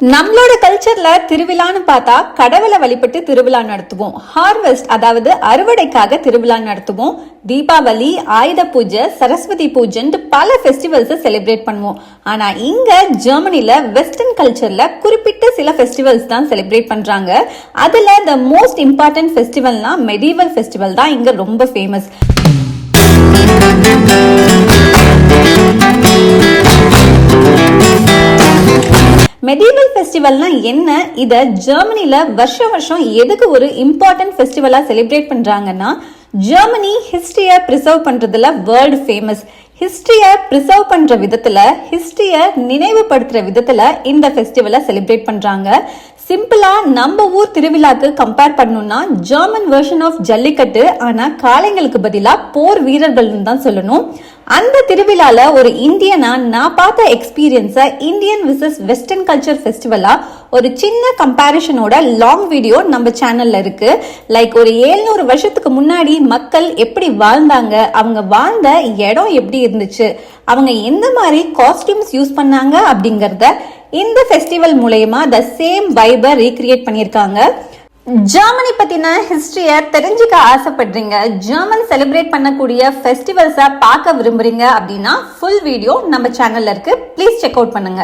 நம்மளோட கல்ச்சர்ல திருவிழான்னு பார்த்தா கடவுளை வழிபட்டு திருவிழா நடத்துவோம். ஹார்வெஸ்ட் அதாவது அறுவடைக்காக திருவிழா நடத்துவோம். தீபாவளி, ஆயுத பூஜை, சரஸ்வதி பூஜைன்னு பல ஃபெஸ்டிவல்ஸ் செலிப்ரேட் பண்ணுவோம். ஆனா இங்க ஜெர்மனில வெஸ்டர்ன் கல்ச்சர்ல குறிப்பிட்ட சில ஃபெஸ்டிவல்ஸ் தான் செலிப்ரேட் பண்றாங்க. அதுல த மோஸ்ட் இம்பார்ட்டன்ட் ஃபெஸ்டிவல்னா மெடிவல் ஃபெஸ்டிவல் தான் இங்க ரொம்ப ஃபேமஸ். மெடிவல் ஃபெஸ்டிவல்னா என்ன? இத ஜெர்மனில வருஷம் எதுக்கு ஒரு இம்பார்ட்டன்ட் ஃபெஸ்டிவலா செலிப்ரேட் பண்றாங்கன்னா, ஜெர்மனி ஹிஸ்டரிய பிரிசர்வ் பண்றதுல வேர்ல்டு ஃபேமஸ். ஹிஸ்டரிய பிரிசர்வ் பண்ற விதத்துல, ஹிஸ்டரிய நினைவுபடுத்துற விதத்துல இந்த ஃபெஸ்டிவலை செலிப்ரேட் பண்றாங்க. சிம்பிளா நம்ம ஊர் திருவிழாக்கு கம்பேர் பண்ணணும்னா ஜெர்மன் வெர்ஷன் ஆஃப் ஜல்லிக்கட்டு. ஆனா காளைங்களுக்கு பதிலா போர் வீரர்கள்னு தான் சொல்லணும். அந்த திருவிழால ஒரு இந்தியனா நான் பார்த்த எக்ஸ்பீரியன்ஸ இந்தியன் விசஸ் வெஸ்டர்ன் கல்ச்சர் ஃபெஸ்டிவலா ஒரு சின்ன கம்பேரிஷனோட லாங் வீடியோ நம்ம சேனல்ல இருக்கு. லைக் ஒரு 700 வருஷத்துக்கு முன்னாடி மக்கள் எப்படி வாழ்ந்தாங்க, அவங்க வாழ்ந்த இடம் எப்படி இருந்துச்சு, அவங்க எந்த மாதிரி காஸ்டியூம்ஸ் யூஸ் பண்ணாங்க அப்படிங்கறத இந்த ஃபெஸ்டிவல் மூலமா த சேம் வைபை ரீக்ரியேட் பண்ணியிருக்காங்க. ஜெர்மனி பத்தின ஹிஸ்டரிய தெரிஞ்சுக்க ஆசைப்படுறீங்க, ஜெர்மன் செலிப்ரேட் பண்ணக்கூடிய ஃபெஸ்டிவல்ஸை பார்க்க விரும்புறீங்க அப்படின்னா ஃபுல் வீடியோ நம்ம சேனல்ல இருக்கு. ப்ளீஸ் செக் அவுட் பண்ணுங்க.